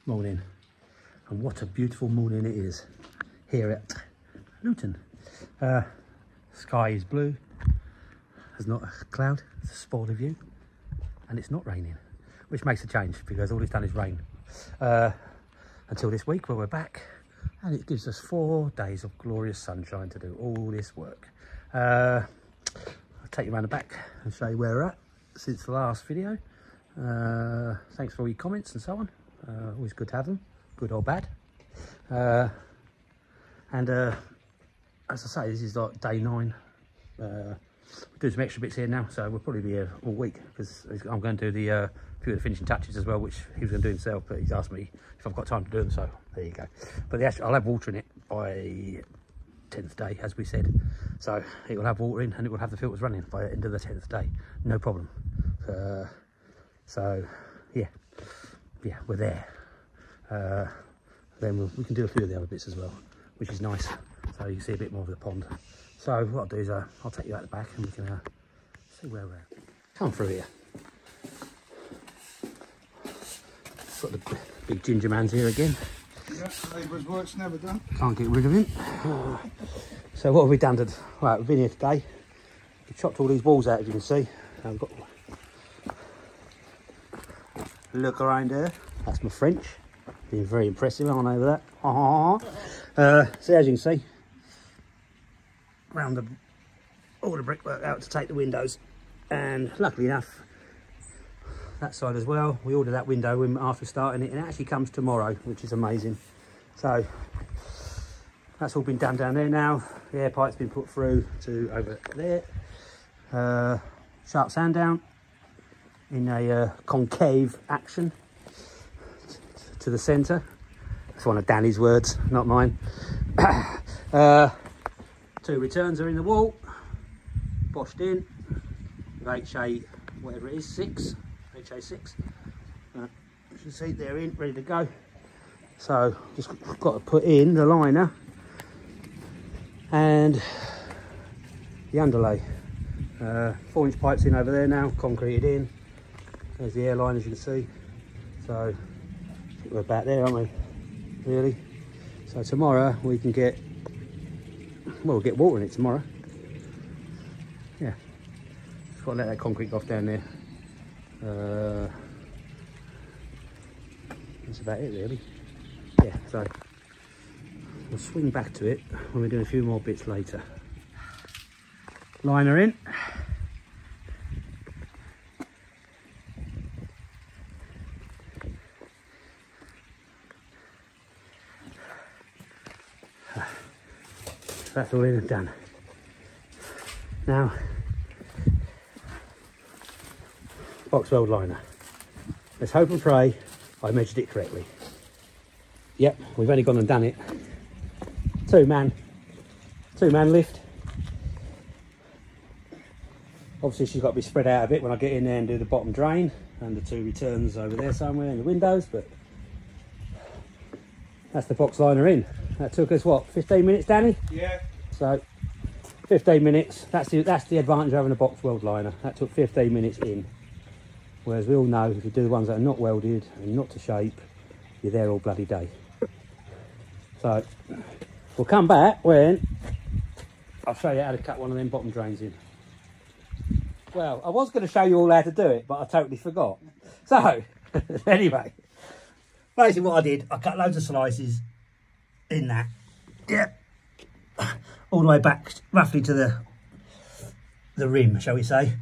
Morning, and what a beautiful morning it is here at Luton. Sky is blue, there's not a cloud, it's a spoiler view, and it's not raining, which makes a change because all it's done is rain until this week where we're back, and it gives us 4 days of glorious sunshine to do all this work. I'll take you around the back and show you where we're at since the last video. Thanks for all your comments and so on. Always good to have them, good or bad. As I say, this is like day 9. We're doing some extra bits here now, so we'll probably be here all week because I'm going to do the few of the finishing touches as well, which he was going to do himself, but he's asked me if I've got time to do them, so there you go. But I'll have water in it by 10th day, as we said, so it will have water in and it will have the filters running by the end of the 10th day, no problem. So yeah, we're there. Then we can do a few of the other bits as well, which is nice, so you can see a bit more of the pond. So what I'll do is I'll take you out the back and we can see where we're at. Come through here. Got the big ginger man's here again. Yeah, labourer's work's never done. Can't get rid of him. So what have we done today? Right, we've been here today. We've chopped all these walls out, as you can see. I've got look around there. That's my French. Being very impressive, aren't I, over that? So as you can see, round all the brickwork out to take the windows, and luckily enough, that side as well. We ordered that window after starting it, and it actually comes tomorrow, which is amazing. So that's all been done down there now. The air pipe's been put through to over there. Sharp sand down in a concave action to the centre. That's one of Danny's words, not mine. 2 returns are in the wall, boshed in with HA, whatever it is, 6, HA6. You can see they're in, ready to go. So just got to put in the liner and the underlay. 4-inch pipes in over there now, concreted in. There's the airline, as you can see. So I think we're about there, aren't we? Really? So tomorrow we can get, well, we'll get water in it tomorrow. Yeah. Just got to let that concrete go off down there. That's about it, really. Yeah, so we'll swing back to it when we're doing a few more bits later. Liner in. That's all in and done. Now, box weld liner. Let's hope and pray I measured it correctly. Yep, we've only gone and done it. Two man lift. Obviously she's got to be spread out a bit when I get in there and do the bottom drain, and the 2 returns over there somewhere in the windows, but that's the box liner in. That took us, what, 15 minutes, Danny? Yeah. So 15 minutes, that's the advantage of having a box weld liner. That took 15 minutes in. Whereas we all know if you do the ones that are not welded and not to shape, you're there all bloody day. So we'll come back when I'll show you how to cut one of them bottom drains in. Well, I was going to show you all how to do it, but I totally forgot. So anyway, basically what I did, I cut loads of slices in that. Yep. All the way back roughly to the rim, shall we say.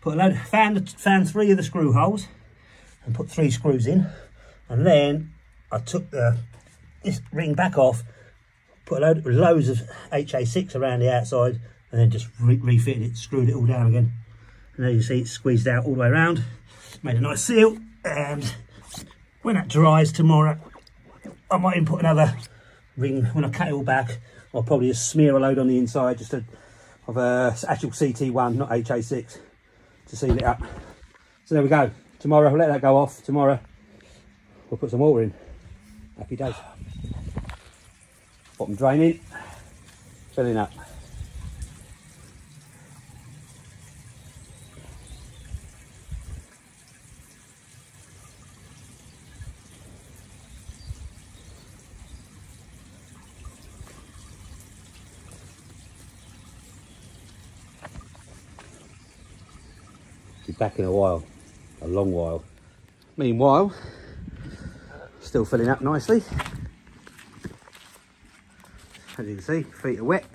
Put a load, found 3 of the screw holes and put 3 screws in, and then I took this ring back off, put loads of HA6 around the outside, and then just refitted it, screwed it all down again. And there you see it's squeezed out all the way around, made a nice seal, and when that dries tomorrow, I might even put another ring. When I cut it all back, I'll probably just smear a load on the inside just of actual CT1, not HA6, to seal it up. So there we go. Tomorrow we'll let that go off. Tomorrow we'll put some water in. Happy days. Bottom draining, filling up. Be back in a while, a long while. Meanwhile, still filling up nicely. As you can see, feet are wet.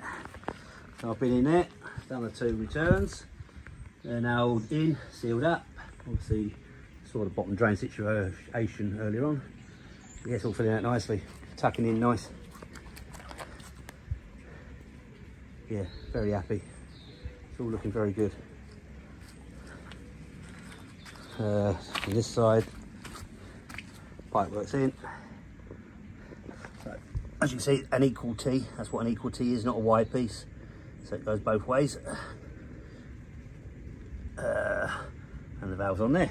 So I've been in there, done the 2 returns. They're now all in, sealed up. Obviously, saw the bottom drain situation earlier on. Yeah, it's all filling out nicely, tucking in nice. Yeah, very happy. It's all looking very good. On this side, pipe works in. So, as you can see, an equal T. That's what an equal T is, not a wide piece. So it goes both ways. And the valve's on there.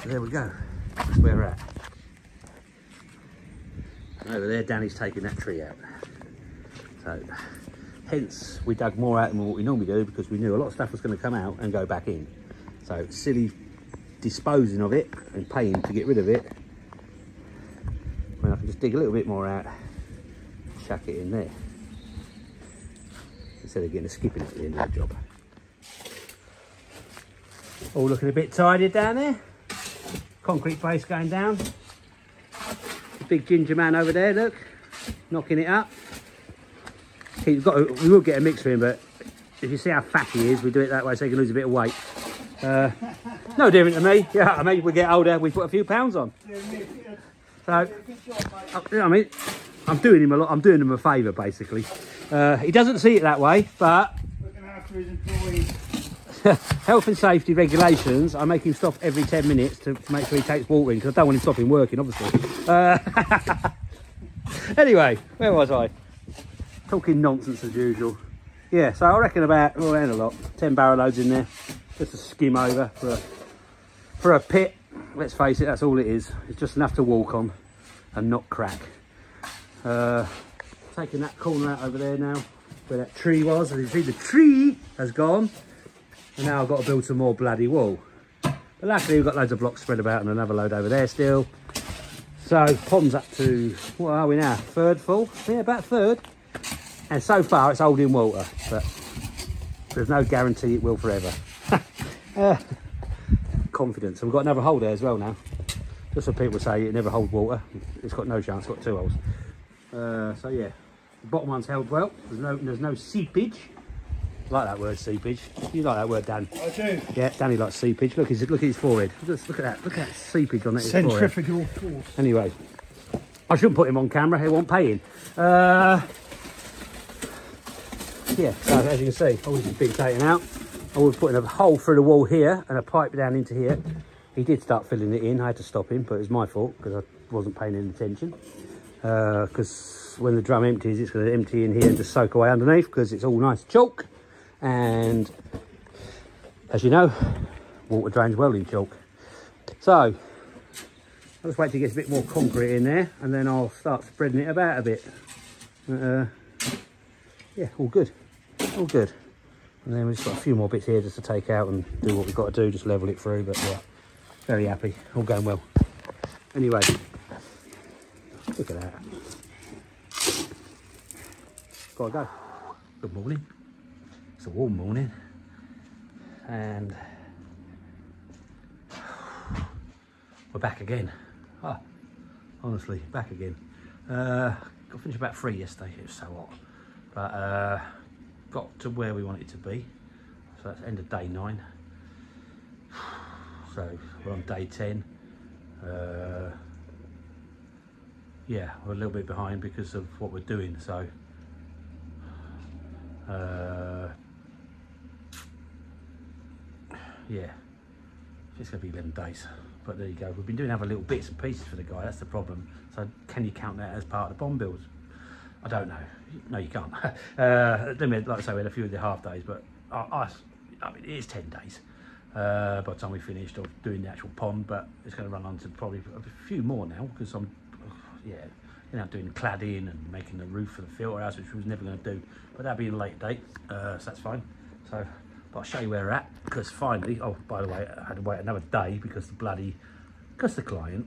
So there we go. That's where we're at. And over there, Danny's taking that tree out. So, hence, we dug more out than what we normally do because we knew a lot of stuff was going to come out and go back in. So it's silly disposing of it and paying to get rid of it when I can just dig a little bit more out, chuck it in there instead of getting a skipping at the end of the job. All looking a bit tidier down there. Concrete base going down. The big ginger man over there, look, knocking it up. We will get a mix for him, but if you see how fat he is, we do it that way so he can lose a bit of weight. No different to me. Yeah, I mean, we get older, we put a few pounds on. So, I mean, I'm doing him a lot. I'm doing him a favour, basically. He doesn't see it that way, but looking after his employees. Health and safety regulations, I make him stop every 10 minutes to make sure he takes water in because I don't want him stopping working, obviously. Anyway, where was I? Talking nonsense as usual. Yeah, so I reckon about, oh, and a lot, 10 barrow loads in there. Just a skim over for a pit. Let's face it, that's all it is. It's just enough to walk on and not crack. Taking that corner out over there now, where that tree was. As you see, the tree has gone. And now I've got to build some more bloody wall. But luckily we've got loads of blocks spread about and another load over there still. So pond's up to, what are we now? Third full? Yeah, about third. And so far it's holding water, but there's no guarantee it will forever. Confidence. And we've got another hole there as well now. Just so people say it never holds water. It's got no chance, it's got 2 holes. So yeah, the bottom one's held well. There's no seepage. I like that word, seepage. You like that word, Dan? I do. Yeah, Danny likes seepage. Look at his forehead. Just look at that. Look at that seepage on that. Centrifugal force. Anyway, I shouldn't put him on camera. He won't pay in. Yeah, so as you can see, all this has been taken out. I was putting a hole through the wall here and a pipe down into here. He did start filling it in. I had to stop him, but it was my fault because I wasn't paying any attention. Because when the drum empties, it's going to empty in here and just soak away underneath because it's all nice chalk. And as you know, water drains well in chalk. So I'll just wait till it gets a bit more concrete in there and then I'll start spreading it about a bit. Yeah, all good, all good. And then we've just got a few more bits here just to take out and do what we've got to do, just level it through. But yeah, very happy, all going well. Anyway, look at that. Gotta go. Good morning. It's a warm morning and we're back again. Oh, honestly, back again. I finished about 3 yesterday. It was so hot, but got to where we want it to be. So that's end of day 9. So we're on day 10. Yeah, we're a little bit behind because of what we're doing. So yeah, it's going to be 11 days, but there you go. We've been doing other little bits and pieces for the guy, that's the problem. So can you count that as part of the bomb builds? I don't know. No, you can't. Like I say, we had a few of the half days, but I mean, it is 10 days by the time we finished of doing the actual pond, but it's going to run on to probably a few more now because I'm, yeah, up doing cladding and making the roof for the filter house, which we was never going to do, but that'll be in a later date, so that's fine. So, but I'll show you where we're at, because finally, oh, by the way, I had to wait another day because the client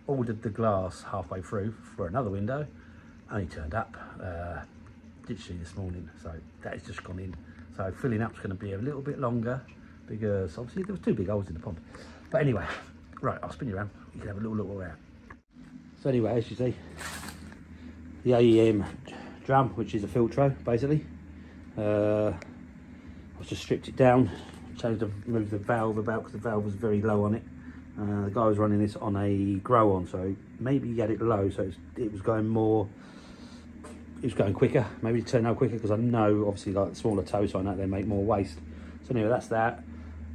ordered the glass halfway through for another window, only turned up literally this morning, so that has just gone in. So filling up's going to be a little bit longer, because obviously there was 2 big holes in the pond. But anyway, right, I'll spin you around, you can have a little look around. So anyway, as you see, the AEM drum, which is a filtro, basically. I've just stripped it down, moved the valve about, because the valve was very low on it. The guy was running this on a grow on, so maybe he had it low, so it was going more, it was going quicker, maybe it turned out quicker, because I know obviously like the smaller toe sign that they make more waste. So anyway, that's that.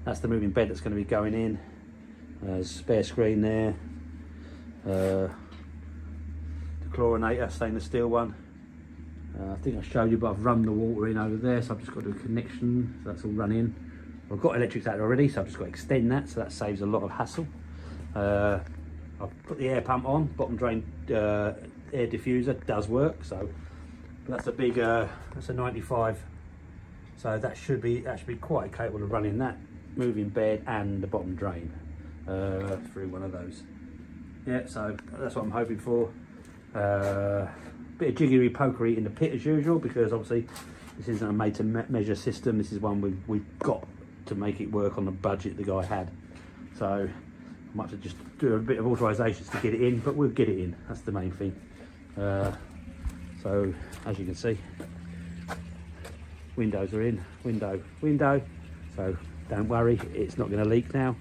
That's the moving bed that's going to be going in. Spare screen there. The chlorinator, stainless steel one. I think I showed you, but I've run the water in over there, so I've just got to do a connection, so that's all run in. I've got electrics out already, so I've just got to extend that, so that saves a lot of hassle. I've put the air pump on, bottom drain air diffuser does work, so that's a big, that's a 95, so that should be quite capable of running that moving bed and the bottom drain through one of those. Yeah, so that's what I'm hoping for. Bit of jiggery pokery in the pit as usual, because obviously this isn't a made to measure system. This is one we've got to make it work on the budget the guy had. So I might have to just do a bit of authorisations to get it in, but we'll get it in. That's the main thing. So as you can see, windows are in, window. So don't worry, it's not going to leak now.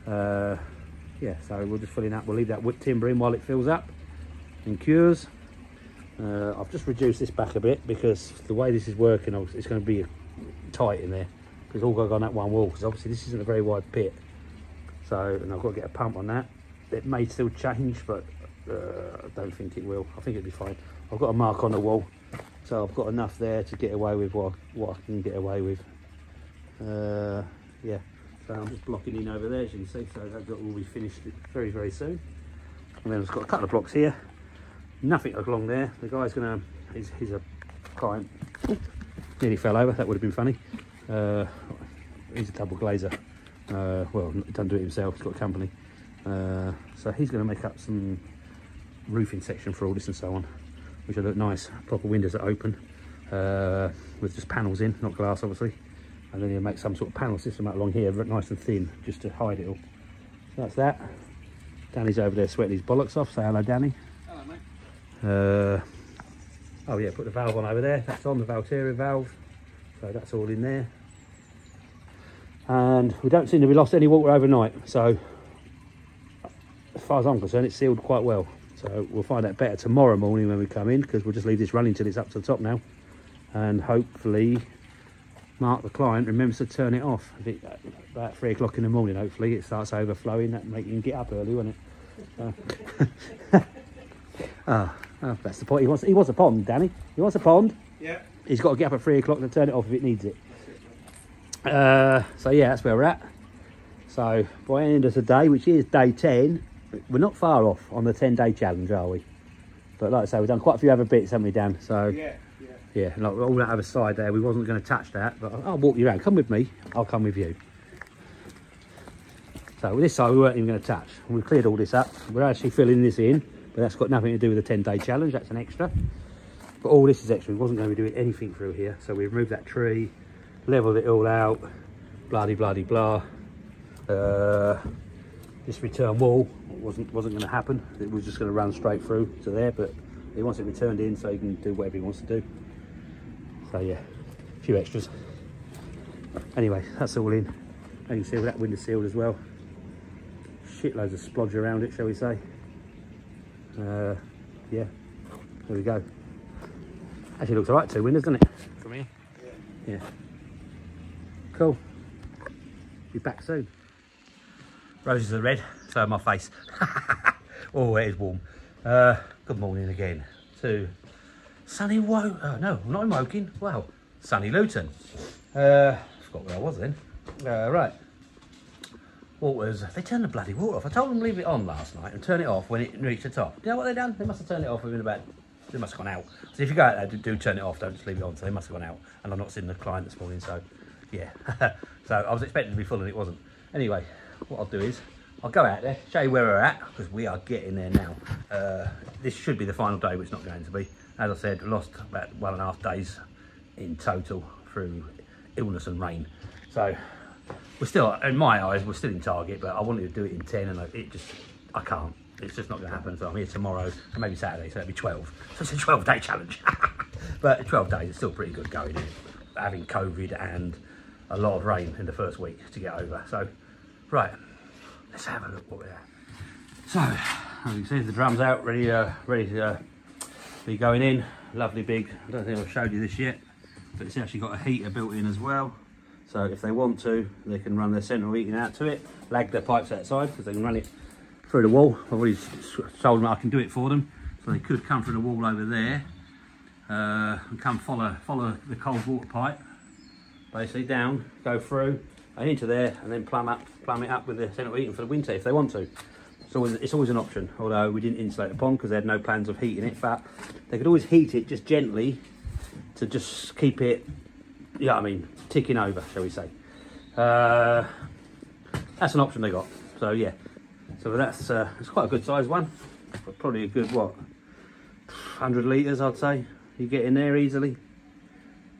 Yeah, so we'll just fill it up. We'll leave that wood timber in while it fills up and cures. I've just reduced this back a bit, because the way this is working, it's going to be tight in there, because all got on that one wall, because obviously this isn't a very wide pit. So, and I've got to get a pump on that. It may still change, but I don't think it will. I think it'll be fine. I've got a mark on the wall, so I've got enough there to get away with what I can get away with. Yeah, so I'm just blocking in over there, as you can see, so that will be finished very, very soon. And then I've got a couple of blocks here, nothing along there. The guy's gonna, he's a client, nearly fell over, that would have been funny. He's a double glazer. Well, he doesn't do it himself, he's got a company. So he's going to make up some roofing section for all this and so on, which will look nice. Proper windows that open, with just panels in, not glass obviously. And then he'll make some sort of panel system out along here, nice and thin, just to hide it all. So that's that. Danny's over there sweating his bollocks off. Say hello, Danny. Hello, mate. Oh yeah, put the valve on over there. That's on the Valteria valve. So that's all in there. And we don't seem to be lost any water overnight. So as far as I'm concerned, it's sealed quite well. So we'll find out better tomorrow morning when we come in, because we'll just leave this running till it's up to the top now. And hopefully Mark, the client, remembers to turn it off. About 3 o'clock in the morning, hopefully it starts overflowing. That make him get up early, won't it? That's the point. He wants a pond, Danny. He wants a pond. Yeah. He's got to get up at 3 o'clock to turn it off if it needs it. So yeah, that's where we're at. So by the end of today, which is day 10, we're not far off on the 10-day challenge, are we? But like I say, we've done quite a few other bits, haven't we, Dan? So yeah, like all that other side there, we wasn't going to touch that, but I'll walk you around. Come with me, I'll come with you. So this side we weren't even going to touch. We've cleared all this up. We're actually filling this in, but that's got nothing to do with the 10-day challenge. That's an extra. But all this is extra. We wasn't going to be doing anything through here. So we removed that tree, leveled it all out, blah. This return wall wasn't going to happen. It was just going to run straight through to there, but he wants it returned in so he can do whatever he wants to do. So yeah, a few extras. Anyway, that's all in. And you can see that window sealed as well. Shitloads of splodge around it, shall we say. Yeah, there we go. Actually looks alright, 2 windows, doesn't it? From here? Yeah. Cool. Be back soon. Roses are red, so are my face. Oh, it is warm. Good morning again to sunny no, not in Woking. Wow, sunny Luton. Forgot where I was then. Right. waters, they turned the bloody water off. I told them to leave it on last night and turn it off when it reached the top. You know what they done? They must have turned it off within about, they must have gone out. So if you go out there, do turn it off, don't just leave it on. So they must have gone out. And I've not seen the client this morning, so yeah. So I was expecting to be full and it wasn't. Anyway, what I'll do is, I'll go out there, show you where we're at, because we are getting there now. This should be the final day, but it's not going to be. As I said, we lost about 1.5 days in total through illness and rain. So we're still, in my eyes, we're still in target, but I wanted to do it in 10 and I can't. It's just not going to happen. So I'm here tomorrow and maybe Saturday, so it'll be 12. So it's a 12-day challenge. But 12 days is still pretty good going in, having COVID and a lot of rain in the first week to get over. So, right, let's have a look what we're at. So, as you can see, the drum's out, ready to be going in. Lovely big, I don't think I've showed you this yet, but it's actually got a heater built in as well. So if they want to, they can run their central heating out to it, lag their pipes outside, because they can run it through the wall. I've already told them I can do it for them. So they could come through the wall over there and come follow the cold water pipe, basically down, go through and into there, and then plumb it up with the central heating for the winter if they want to. It's always an option, although we didn't insulate the pond because they had no plans of heating it, but they could always heat it just gently to just keep it, you know what I mean, ticking over, shall we say. That's an option they got. So yeah, so that's it's quite a good size one, probably a good, what, 100 litres I'd say. You get in there easily.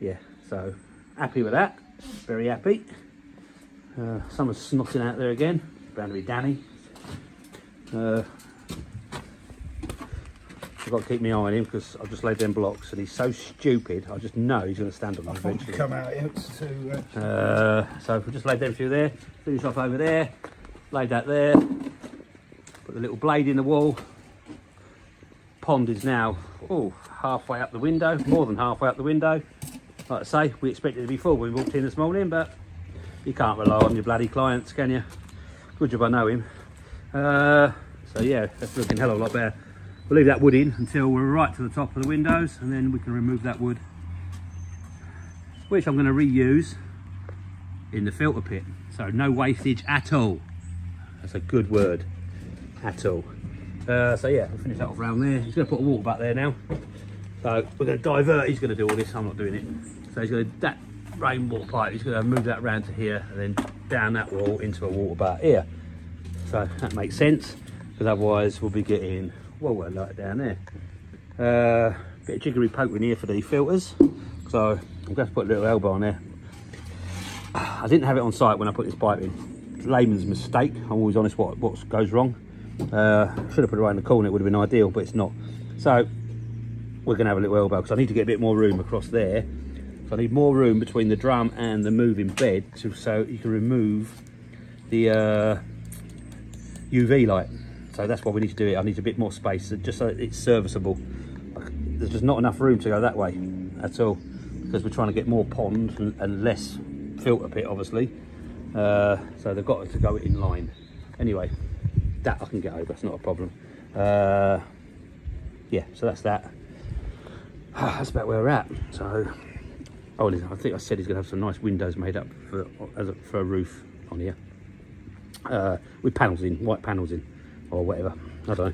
Yeah, so happy with that, very happy. Someone's snotting out there again, bound to be Danny. I've got to keep my eye on him because I've just laid them blocks and he's so stupid, I just know he's going to stand on them eventually. Come out here so if we just laid them through there, finish off over there, laid that there, put the little blade in the wall. Pond is now halfway up the window, more than halfway up the window. Like I say, we expected it to be full when we walked in this morning, but you can't rely on your bloody clients, can you? Good job I know him. So yeah, that's looking a hell of a lot better. We'll leave that wood in until we're right to the top of the windows, and then we can remove that wood, which I'm going to reuse in the filter pit. So no wastage at all. That's a good word, at all. So yeah, we'll finish that off around there. He's going to put a water back there now. So we're going to divert, he's going to do all this, I'm not doing it. So he's going to, that rainwater pipe, he's going to move that round to here and then down that wall into a water bath here. So that makes sense, because otherwise we'll be getting, well, we're like down there. Bit of jiggery poke in here for the filters. So I'm going to put a little elbow on there. I didn't have it on site when I put this pipe in. It's a layman's mistake. I'm always honest what goes wrong. Should have put it right in the corner, it would have been ideal, but it's not. So we're going to have a little elbow because I need to get a bit more room across there. So I need more room between the drum and the moving bed so you can remove the UV light. So that's why we need to do it. I need a bit more space just so it's serviceable. There's just not enough room to go that way at all because we're trying to get more pond and less filter pit, obviously. So they've got to go in line. Anyway, that I can get over, it's not a problem. Yeah, so that's that. That's about where we're at. So, oh, I think I said he's going to have some nice windows made up for a roof on here. With panels in, white panels in, or whatever, I don't know.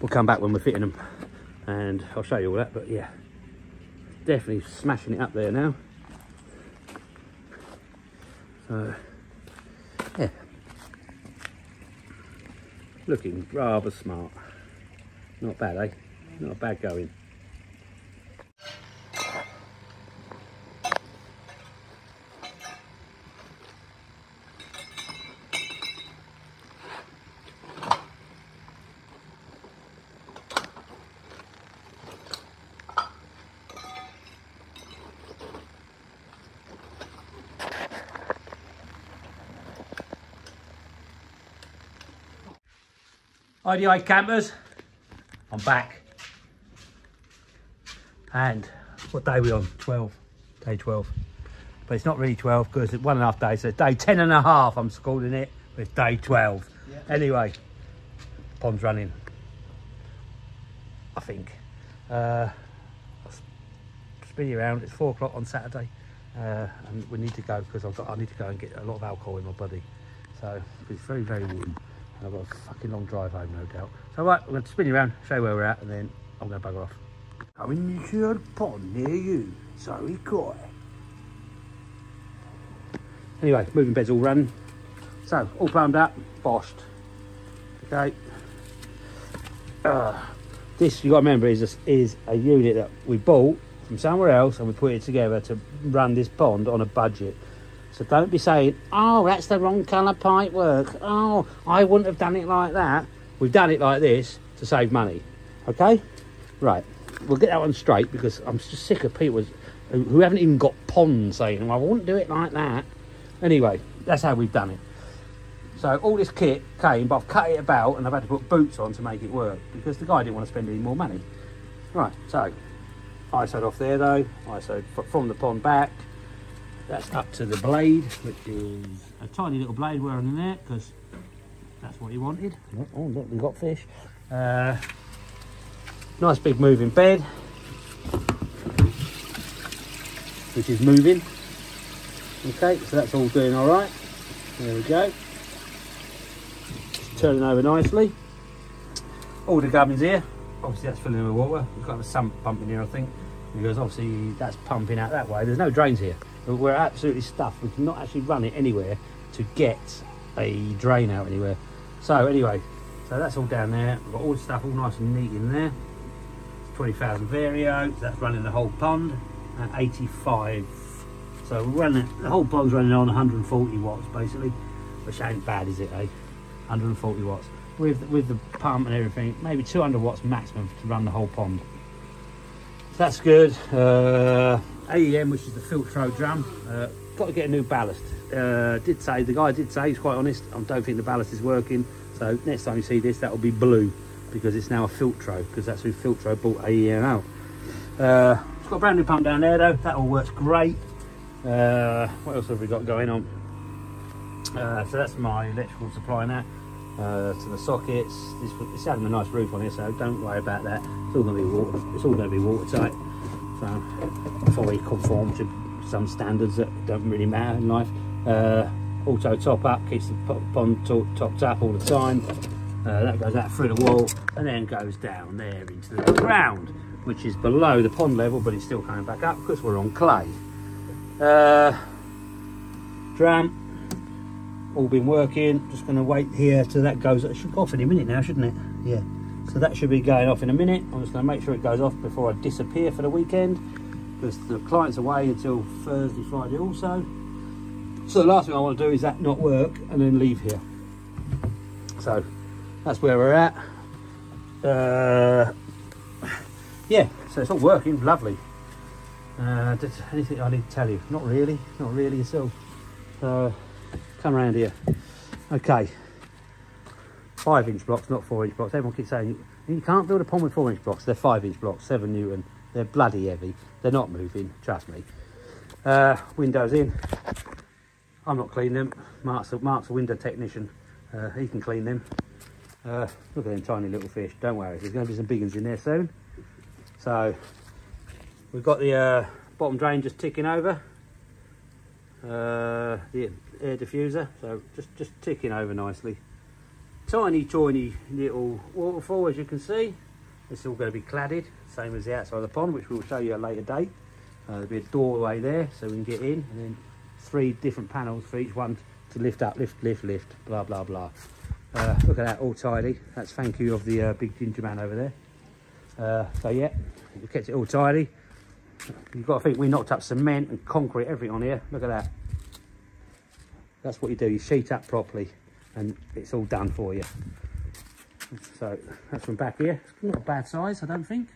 We'll come back when we're fitting them and I'll show you all that, but yeah, definitely smashing it up there now. So, yeah, looking rather smart. Not bad, eh? Not bad going. Hi campers, I'm back. And what day are we on? 12, day 12. But it's not really 12 because it's 1.5 days, so day 10 and a half I'm calling it, with day 12. Yeah. Anyway, pond's running, I think. I'll spin you around, it's 4 o'clock on Saturday. And we need to go because I need to go and get a lot of alcohol in my body. So it's very, very warm. And I've got a fucking long drive home, no doubt. So right, I'm going to spin you around, show you where we're at, and then I'm going to bugger off. I'm in the third pond near you. Sorry, Coy. Anyway, moving bed's all running. So, all plumbed up, boshed. Okay. This, you got to remember, is a unit that we bought from somewhere else and we put it together to run this pond on a budget. So don't be saying, oh, that's the wrong colour pipe work. Oh, I wouldn't have done it like that. We've done it like this to save money. Okay? Right. We'll get that one straight because I'm just sick of people who haven't even got ponds saying, well, I wouldn't do it like that. Anyway, that's how we've done it. So all this kit came, but I've cut it about and I've had to put boots on to make it work because the guy didn't want to spend any more money. Right, so ISO'd off there though, ISO'd from the pond back. That's up to the blade, which is a tiny little blade wearing in there because that's what he wanted. Oh, look, we've got fish. Nice big moving bed, which is moving. Okay, so that's all doing all right. There we go. Turning over nicely. All the gubbins here. Obviously that's filling with water. We've got a sump pump in here, I think, because obviously that's pumping out that way. There's no drains here. We're absolutely stuffed. We cannot actually run it anywhere to get a drain out anywhere. So anyway, so that's all down there. We've got all the stuff all nice and neat in there. 20,000 vario. So that's running the whole pond at 85. So we're running, the whole pond's running on 140 watts basically, which ain't bad, is it, eh? 140 watts. With the pump and everything, maybe 200 watts maximum to run the whole pond. So that's good. AEM, which is the filtro drum. Got to get a new ballast. The guy did say, he's quite honest, I don't think the ballast is working. So next time you see this, that will be blue because it's now a filtro, because that's who filtro bought AEM out. It's got a brand new pump down there though. That all works great. What else have we got going on? So that's my electrical supply now to the sockets. It's having a nice roof on here, so don't worry about that. It's all going to be water. It's all going to be watertight. So fully conform to some standards that don't really matter in life. Auto top up keeps the pond topped up all the time. That goes out through the wall and then goes down there into the ground, which is below the pond level, but it's still coming back up because we're on clay. Drum all been working. Just going to wait here till that goes. It should go off in a minute now, shouldn't it? Yeah, so that should be going off in a minute. I'm just going to make sure it goes off before I disappear for the weekend, because the client's away until Thursday, Friday also. So the last thing I want to do is that not work and then leave here. So that's where we're at. Yeah, so it's all working, lovely. Anything I need to tell you? Not really yourself. Come around here. Okay, 5-inch blocks, not 4-inch blocks. Everyone keeps saying you can't build a pond with 4-inch blocks. They're 5-inch blocks, 7 Newton. They're bloody heavy. They're not moving, trust me. Windows in. I'm not cleaning them. Mark's a window technician. He can clean them. Look at them tiny little fish. Don't worry, there's going to be some big ones in there soon. So we've got the bottom drain just ticking over. The air diffuser, so just ticking over nicely. Tiny little waterfall, as you can see. It's all going to be cladded, same as the outside of the pond, which we'll show you at a later date. There'll be a doorway there so we can get in, and then 3 different panels for each one to lift up, lift, blah blah blah. Look at that, all tidy. That's thank you of the big ginger man over there. So yeah, we kept it all tidy. You've got to think we knocked up cement and concrete, everything on here. Look at that. That's what you do, you sheet up properly and it's all done for you. So that's from back here. It's not a bad size, I don't think.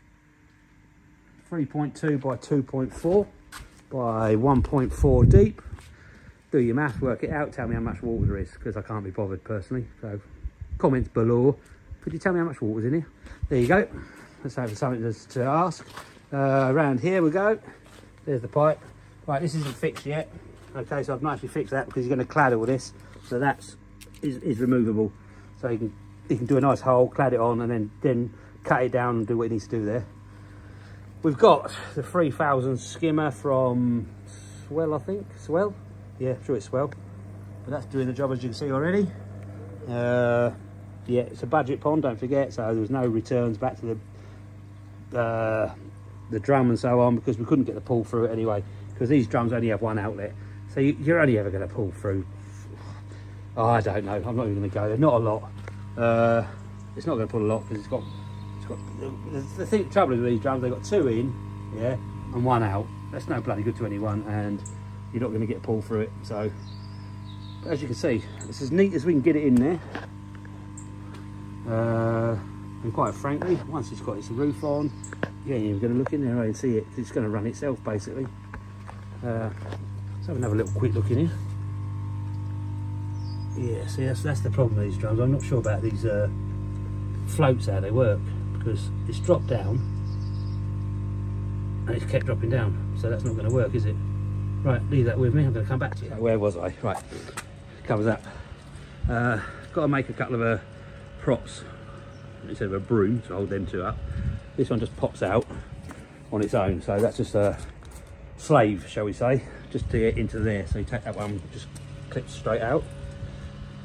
3.2 by 2.4 by 1.4 deep. Do your maths, work it out, tell me how much water there is, because I can't be bothered personally. So comments below. Could you tell me how much water's in here? There you go. Let's have something to ask. Around here we go. There's the pipe. Right, this isn't fixed yet. Okay, so I've not actually fixed that because you're going to clad all this. So that's is removable. So you can do a nice hole, clad it on, and then cut it down and do what it needs to do there. We've got the 3000 skimmer from Swell, I think. Swell? Yeah, I'm sure it's Swell. but that's doing the job, as you can see already. Yeah, it's a budget pond, don't forget, so there was no returns back to the drum and so on, because we couldn't get the pull through it anyway, because these drums only have one outlet, so you're only ever going to pull through, oh, I don't know, I'm not even going to go there, not a lot. It's not going to pull a lot, because it's got the trouble with these drums, they've got 2 in, yeah, and 1 out. That's no bloody good to anyone, and you're not going to get pull through it. So, but as you can see, it's as neat as we can get it in there. And quite frankly, once it's got its roof on, you ain't even going to look in there and see it. It's going to run itself, basically. Let's have another little quick look in here. Yeah, see, that's the problem with these drums. I'm not sure about these floats, how they work, because it's dropped down and it's kept dropping down, so that's not going to work, is it? Right, leave that with me, I'm going to come back to you. So where was I? Right, covers up. Got to make a couple of props instead of a broom to hold them 2 up. This one just pops out on its own, so that's just a slave, shall we say, just to get into there. So you take that one, just clips straight out.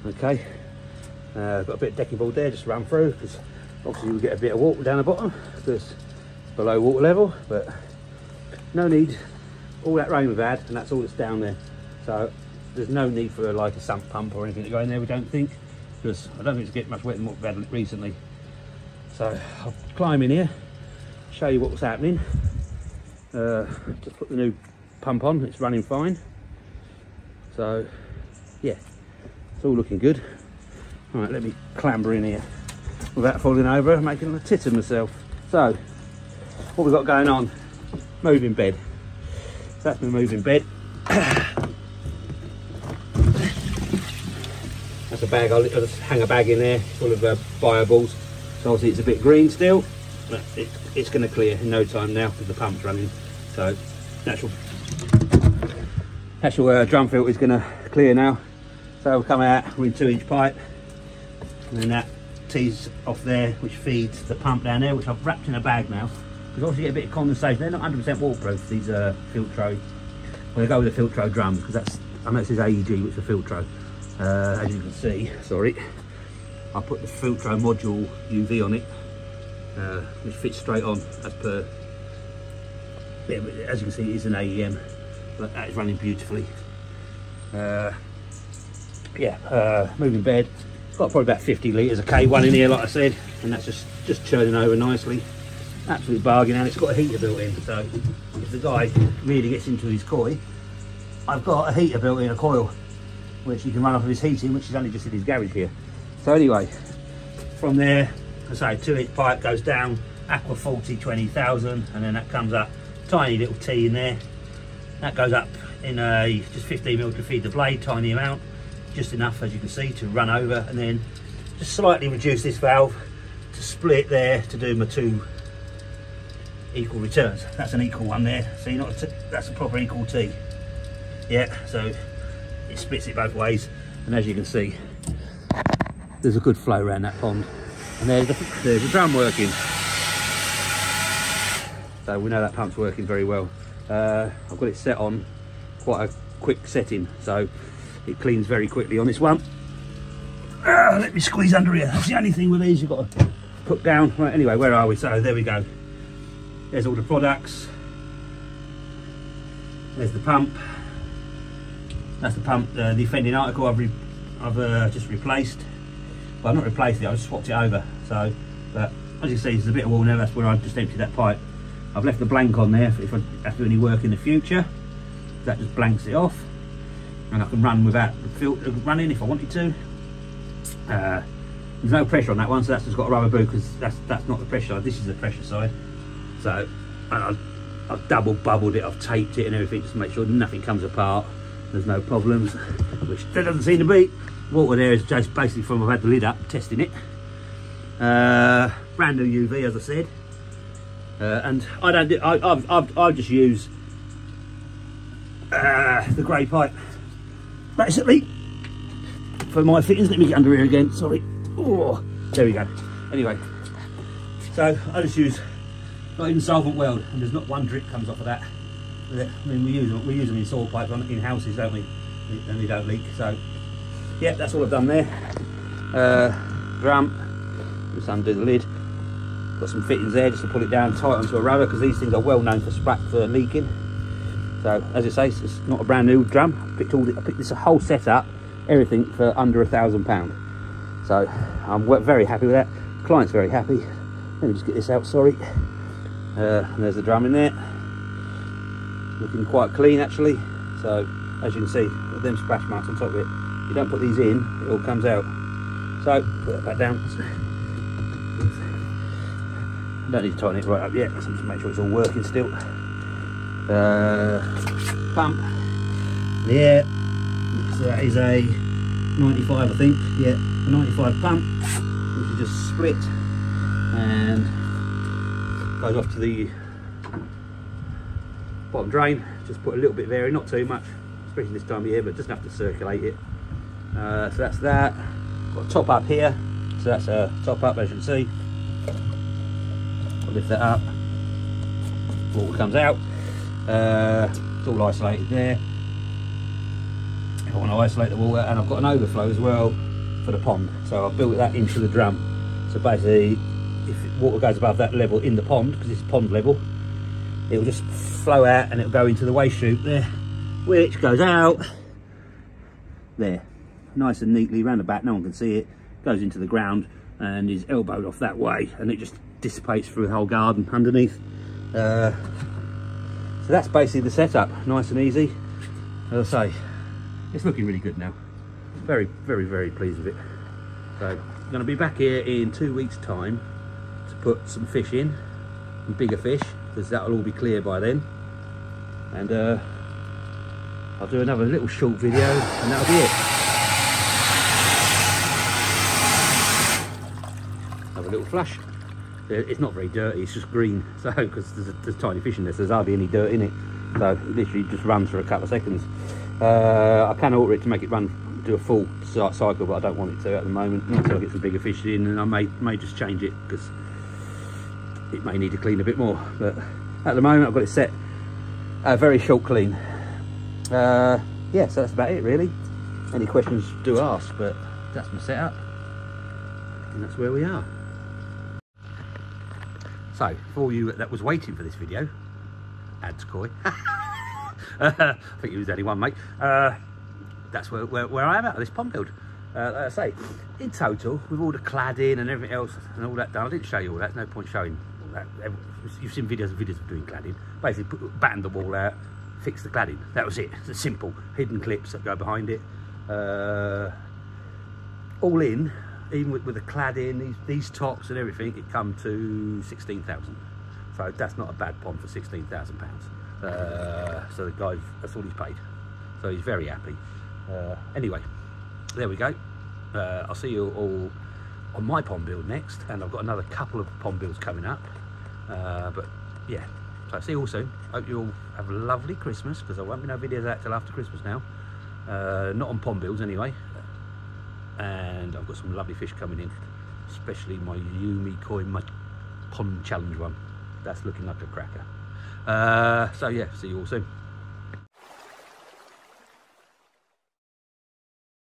Okay, got a bit of decking board there just to run through, because obviously we get a bit of water down the bottom because it's below water level, but no need. All that rain we've had, and that's all that's down there, so there's no need for like a sump pump or anything to go in there, we don't think, because I don't think it's getting much wetter than what we've had recently. So I'll climb in here, show you what's happening. Just put the new pump on, it's running fine, so yeah, it's all looking good. All right, let me clamber in here without falling over and making a tit of myself. So what we've got going on, moving bed. So that's my moving bed. That's a bag, I'll just hang a bag in there full of bio-balls. So obviously it's a bit green still, but it's going to clear in no time now because the pump's running. So natural drum filter is going to clear now. So we'll come out with a 2-inch pipe, and then that tees off there, which feeds the pump down there, which I've wrapped in a bag now. Because obviously you get a bit of condensation. They're not 100% waterproof, these Filtro. Well, I go with the Filtro drums, because that's, I know it says AEG, which is a Filtro. As you can see, sorry, I put the Filtro module UV on it, which fits straight on as per. As you can see, it is an AEM, but that is running beautifully. Moving bed. Got probably about 50 litres of K1 in here, like I said, and that's just churning over nicely. Absolute bargain, and it's got a heater built in, so if the guy really gets into his koi, I've got a heater built in, a coil, which you can run off of his heating, which is only just in his garage here. So anyway, from there, as I say, 2-inch pipe goes down, Aqua 40 20,000, and then that comes up, tiny little T in there. That goes up in a just 15mm to feed the blade, tiny amount, just enough, as you can see, to run over, and then just slightly reduce this valve to split there to do my 2 equal returns. That's an equal one there, so you're not that's a proper equal T. Yeah, so it splits it both ways, and as you can see, there's a good flow around that pond, and there's the drum working, so we know that pump's working very well. I've got it set on quite a quick setting, so it cleans very quickly on this one. Let me squeeze under here. That's the only thing with these, you've got to put down. Right, anyway, where are we? So there we go. There's all the products. There's the pump. That's the pump, the offending article I've just replaced. Well, I've not replaced it, I just swapped it over. So, but as you see, there's a bit of water there. That's where I've just emptied that pipe. I've left the blank on there if I have to do any work in the future. That just blanks it off, and I can run without the filter running if I wanted to. There's no pressure on that one, so that's just got a rubber boot, because that's not the pressure side. This is the pressure side. So I've double bubbled it, I've taped it and everything, just to make sure nothing comes apart. There's no problems, which there doesn't seem to be. Water there is just basically from I've had the lid up, testing it. Brand new UV, as I said. And I don't do, I just use the grey pipe basically for my fittings. Let me get under here again, sorry. Oh, there we go. Anyway, so I just use not even solvent weld, and there's not one drip comes off of that. I mean, we use them in saw pipes in houses, don't we? And they don't leak. So yeah, that's all I've done there. Drum, just undo the lid. Got some fittings there just to pull it down tight onto a rubber, because these things are well known for leaking. So as I say, it's not a brand new drum. I picked this whole setup, everything for under £1,000. So I'm very happy with that. The client's very happy. Let me just get this out, sorry. And there's the drum in there, looking quite clean actually. So as you can see, with them splash marks on top of it, you don't put these in, it all comes out. So put that back down. Don't need to tighten it right up yet, so just make sure it's all working still. Pump, yeah, so that is a 95, I think, yeah, a 95 pump, which is just split and goes off to the bottom drain. Just put a little bit there, not too much, especially this time of year, but just enough to circulate it. So that's that. Got a top up here, so that's a top up, as you can see. I'll lift that up, water comes out. It's all isolated there. I want to isolate the water, and I've got an overflow as well for the pond, so I've built that into the drum. So basically, if water goes above that level in the pond, because it's pond level, it will just flow out and it'll go into the waste chute there, which goes out there nice and neatly round the back. No one can see it, goes into the ground and is elbowed off that way, and it just dissipates through the whole garden underneath. So that's basically the setup, nice and easy. As I say, it's looking really good now. Very, very, very pleased with it. So I'm going to be back here in 2 weeks' time to put some fish in, some bigger fish, because that'll all be clear by then. And I'll do another little short video, and that'll be it. Have a little flush. It's not very dirty, it's just green, so because there's tiny fish in this, there's hardly any dirt in it, so it literally just runs for a couple of seconds. I can alter it to make it do a full cycle, but I don't want it to at the moment, not until I get some bigger fish in, and I may just change it because it may need to clean a bit more. But at the moment I've got it set a very short clean. Yeah, so that's about it really. Any questions do ask, but that's my setup and that's where we are. So, for all you that was waiting for this video, adds coy. I think it was only one, mate. That's where I am at this pond build. Like I say, in total, with all the cladding and everything else and all that done, I didn't show you all that. There's no point showing all that. You've seen videos of doing cladding. Basically, battened the wall out, fixed the cladding. That was it. It's simple. Hidden clips that go behind it. All in. Even with the cladding, these tops and everything, it come to 16,000. So that's not a bad pond for £16,000. So the guy, that's all he's paid. So he's very happy. Anyway, there we go. I'll see you all on my pond build next, and I've got another couple of pond builds coming up. But yeah, so I'll see you all soon. Hope you all have a lovely Christmas, because there won't be no videos out till after Christmas now. Not on pond builds anyway. And I've got some lovely fish coming in, especially my Yumi Koi Pond Challenge one. That's looking like a cracker. So yeah, see you all soon.